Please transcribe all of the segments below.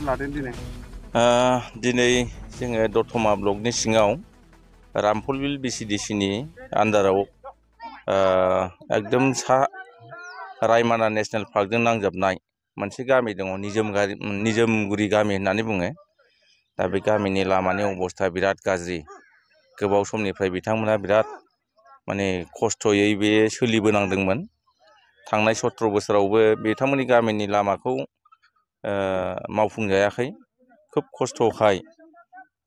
लादों दिनै? दिनै जोङो दतमा ब्लकनि सिङाव रामफलबिल बिसिडिसिनि आन्दाराव एकदम सा रायमाना नेसनेल पार्कजों नांजाबनाय मोनसे गामि दङ निजोमगुरि गामि होननानै बुङो। दा बे गामिनि लामानि अबस्था बिराद गाज्रि। गोबाव समनिफ्राय बिथांमोना बिराद माने खस्थ'यै बे सोलिबोनांदोंमोन। थांनाय 17 बोसोरावबो बिथांमोननि गामिनि लामाखौ मावफुंजायाखै। खोब खस्थ'खाय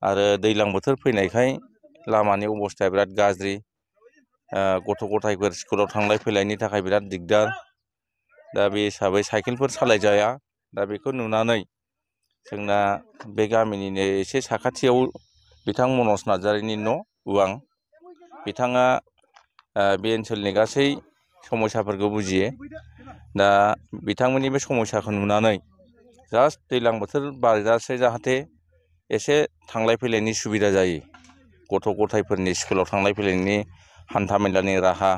आरो दैज्लां बोथोर फैनायखाय लामानि अबस्थाया बिराद गाज्रि। गथ' गथायफोर स्कुलाव थांलाय फैलायनि थाखाय बिराद दिगदार। दा बे हिसाबै साइकेलफोर सालायजाया। दा बेखौ नुनानै जोंना बे गामिनिनो एसे साखाथियाव बिथां मनज नार्जारिनि न' उवां, बिथाङा बे ओनसोलनि गासै समस्याफोरखौ बुजियो। दा बिथांमोननि बे समस्याखौ नुनानै जास्ट दैज्लां बोथोर बारजासे जाहाथे एसे थांलाय फैलायनि सुबिदा जायो। गथ' गथायफोरनि स्कुलाव थांलाय फैलायनि हान्था मेलानि राहा,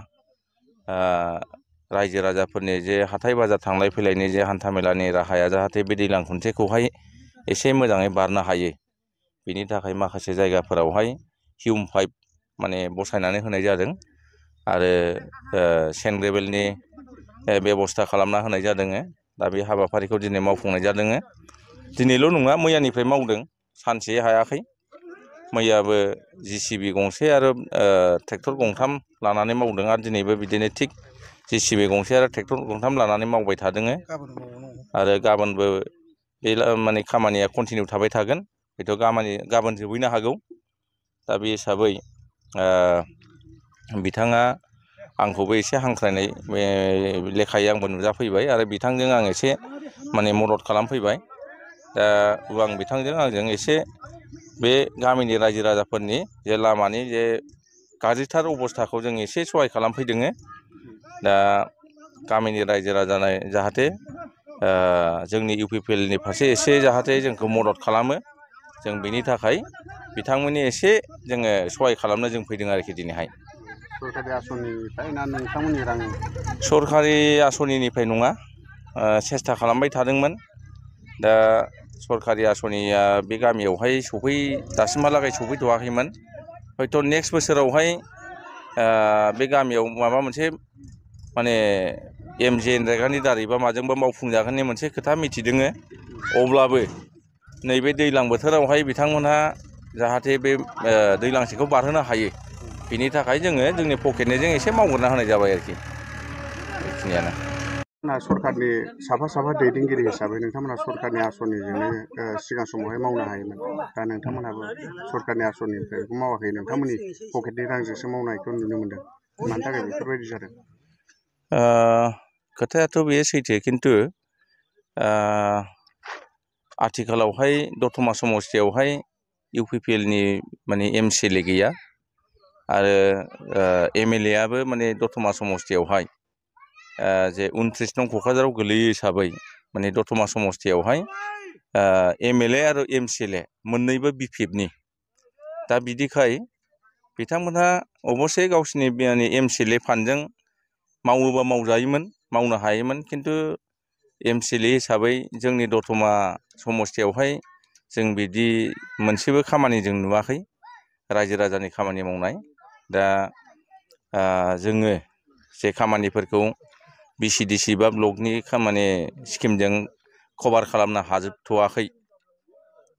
रायजो राजाफोरनि जे हाथाय बाजार थांलाय फैलायनि जे हान्था मेलानि राहाया जाहाथे बे दैज्लां खनसेखौहाय एसे मोजाङै बारनो हायो। बिनि थाखाय माखासे जायगाफोरावहाय हिउम पाइप माने बसायनानै होनाय जादों आरो सेन्ड ग्रेभेलनि बेब'स्था खालामना होनाय जादों। दा बे हाबाफारिखौ दिनै मावफुंनाय जादों। दिनैल' नङा, मैयानिफ्राय मावदों, सानसे हायाखै। मैयाबो JCB गंसे आरो ट्रेक्टर गंथाम लानानै मावदों आरो दिनैबो बिदिनो थिग JCB गंसे आरो ट्रेक्टर गंथाम लानानै मावबाय थादों। आरो गाबोनबो बे माने खामानिया कन्टिनिउ थाबाय थागोन। हयथ' गाबोन जोबहैनो हागौ। दा बे हिसाबै बिथाङा आंखौबो एसे हांख्रायनाय लेखायै आंबो नुजाफैबाय आरो बिथांजों आं एसे माने मदद खालामफैबाय। दा आं बिथांजों आंजों एसे बे गामिनि रायजो राजाफोरनि जे लामानि जे गाज्रिथार अबस्थाखौ जों एसे सहाय खालामफैदों। दा गामिनि रायजो राजानो जाहाथे जोंनि UPPLनि फारसे एसे जाहाथे जोंखौ मदद खालामो, जों बेनि थाखाय बिथांमोननि एसे जोङो सहाय खालामनो जों फैदों आरोखि दिनैहाय। सरकारि आसनिनिफ्राय ना नोंथांमोननि रां? सरकारि आसनिनिफ्राय नङा, सेस्था खालामबाय थादोंमोन। दा सरकारि आसनिया बे गामियावहाय दासिमहालागै सफैथ'वाखैमोन। हयथ' नेक्स्ट बोसोरावहाय बे गामियाव माबा मोनसे माने MGNREGAनि दारैबा माजोंबा मावफुंजागोननि मोनसे खोथा मिथिदों। अब्लाबो नैबे दैज्लां बोथोरावहाय बिथांमोनहा जाहाथे बे दैज्लांसेखौ बारहोनो हायो, बिनि थाखाय जोङो जोंनि पकेटनिजों एसे मावग्रोना होनाय जाबाय आरोखि। बेखिनियानो। सरकारनि साफा दैदेनगिरि हिसाबै नोंथांमोना सरकारनि आसनिजोंनो सिगां समावहाय मावनो हायोमोन। दा नोंथांमोनहाबो सरकारनि आसनिनिफ्राय बेखौ मावाखै, नोंथांमोननि पकेटनि रांजोंसो मावनायखौ नुनो मोनदों। मानि थाखाय बेफोरबायदि जादों? खोथायाथ' बेयो सैथो, खिन्थु आथिखालावहाय दतमा समस्तियावहाय UPPLनि माने MCLA गैया आरो MLA आबो माने दतमा समस्तियावहाय जे 29 नं क'क्राझाराव गोलैयो हिसाबै माने दतमा समस्तियावहाय MLA आरो MCLA मोननैबो BPF नि। दा बिदिखाय बिथांमोनहा अबस्से गावसिनि माने MCLA फान्डजों मावोबा मावजायोमोन, मावनो हायोमोन। खिन्थु MCLA हिसाबै जोंनि दतमा समस्तियावहाय जों बिदि मोनसेबो खामानि जों नुवाखै, रायजो राजानि खामानि मावनाय। दा जोङो जे खामानिफोरखौ BCDC बा ब्लकनि खामानि स्किमजों कभार खालामनो हाजोबथ'वाखै।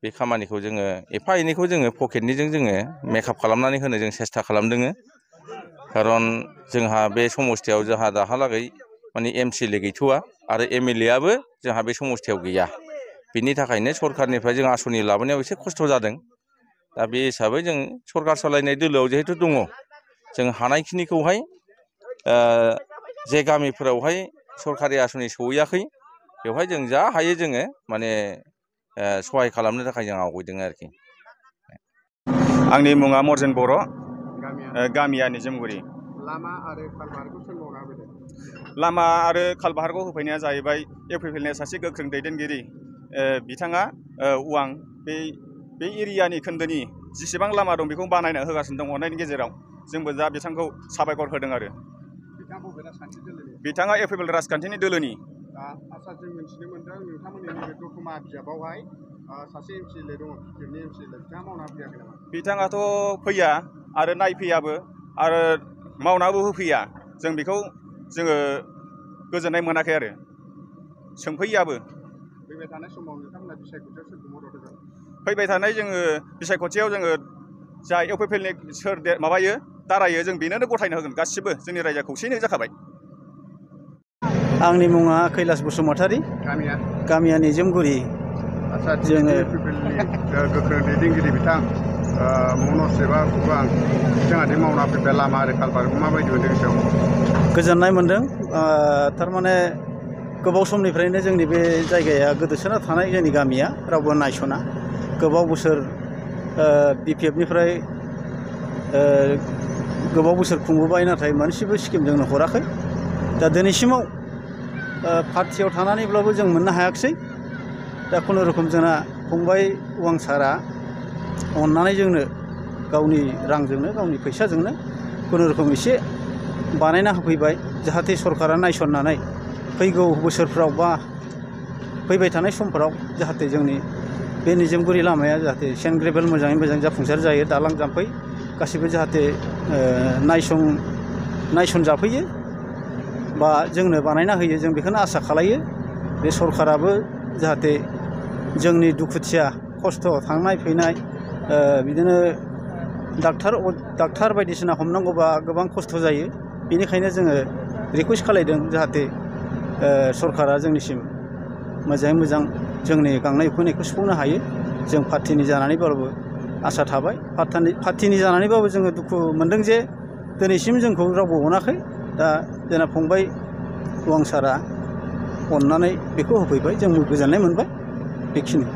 बे खामानिखौ जोङो एफा एनैखौ जोङो पकेटनिजों जोङो मेकआप खालामनानै होनो जों सेस्था खालामदों। खारन जोंहा बे समस्तियाव जोंहा दाहालागै माने MCLA गैथ'वा आरो MLA आबो जोंहा बे समस्तियाव गैया। बिनि थाखायनो सरकारनिफ्राय जों आसनि लाबोनायाव एसे खस्थ' जादों। दा बे हिसाबै जों सरकार सालायनाय दोलोआव जिहेथु दङ, जों हानायखिनिखौहाय जे गामिफोरावहाय सरकारि आसनि सहैयाखै, बेवहाय जों जा हायो जोङो माने सहाय खालामनो थाखाय जों आवगायदों आरोखि। आंनि मुङा मर्जेन बर', गामिया निजोमगुरि। लामा आरो कालभार्टखौ सोर मावना होफैदों? लामा आरो कालभार्टखौ होफैनाया जाहैबाय UPPLनि सासे गोख्रों दैदेनगिरि बिथाङा उवां बे एरियानि खोन्दोनि जेसेबां लामा दं बेखौ बानायना होगासिनो दं अननायनि गेजेराव। जोंबो दा बिथांखौ साबायखर होदों आरो। बिथाङा UPPL राजखान्थिनि दोलोनि। आदसा, जों मिथिनो मोनदों नोंथांमोननि नैबे दतमा बिजाबावहाय सासे एमसिएलए दङ बिटिआरनि एमसिएलए बिथाङा मावना फैयाखै नामा? बिथाङाथ' फैया आरो नायफैयाबो आरो मावनाबो होफैया जों बेखौ जोङो गोजोननाय मोनाखै आरो सोंफैयाबो। फैबाय थानाय समाव नोंथांमोना बिसायख'थियाव सोरखौ मदद होगोन? फैबाय थानाय जोङो बिसायख'थियाव जोङो जा इउपिपिएलनि सोर माबायो दारायो जों बेनोनो गथायनो होगोन गासिबो जोंनि रायजोआ खौसेयैनो जाखाबाय। आंनि मुङा कैलास बसुमतारी, गामिया निजोमगुरि। आदसा जोङो इउपिपिएलनि गोख्रों दैदेनगिरि बिथां मनज एबा उवां बिथाङा दि मावना फैबाय लामा आरो कालभार्टखौ माबायदि मोनदों गोसोआव? गोजोननाय मोन्दों। थारमाने गोबाव समनिफ्रायनो जोंनि बे जायगाया गोदोसोना थानाय जोंनि गामिया रावबो नायस'ना। गोबाव बोसोर बिपिएफनिफ्राय गोबाव बोसोर खुंबोबाय, नाथाय मोनसेबो स्किम जोंनो हराखै। दा दिनैसिमाव पार्टियाव थानानैब्लाबो जों मोननो हायाखिसै। दा खुनुरुखुम जोंना फंबाय उवां सारा अननानै जोंनो गावनि रांजोंनो गावनि फैसाजोंनो खुनुरुखुम एसे बानायना होफैबाय, जाहाथे सरकारा नायसननानै फैगौ बोसोरफ्राव बा फैबाय थानाय समफोराव जाहाथे जोंनि बे निजोमगुरि लामाया जाहाथे सेन्ट ग्रेभेल मोजाङै मोजां जाफुंसार जायो, दालां जाम्फै गासिबो जाहाथे नायसनजाफैयो बा जोंनो बानायना होयो, जों बेखौनो आसा खालायो। बे सरकाराबो जाहाथे जोंनि दुखुथिया खस्थ' थांनाय फैनाय बिदिनो डाक्टार बायदिसिना हमनांगौबा गोबां खस्थ' जायो। बेनिखायनो जोङो रिकुवेस्ट खालायदों जाहाथे सरकारा जोंनिसिम मोजाङै मोजां जोंनि गांनाय उखैनायखौ सुफुंनो हायो। जों पार्टिनि जानानैबाबो आसा थाबाय, पार्टिनि जानानैबाबो जोङो दुखु मोनदों जे दिनैसिम जोंखौ रावबो अनाखै। दा जोंना फंबाय उवां सारा अननानै बेखौ होफैबाय, जोंबो गोजोननाय मोनबाय। बेखिनि।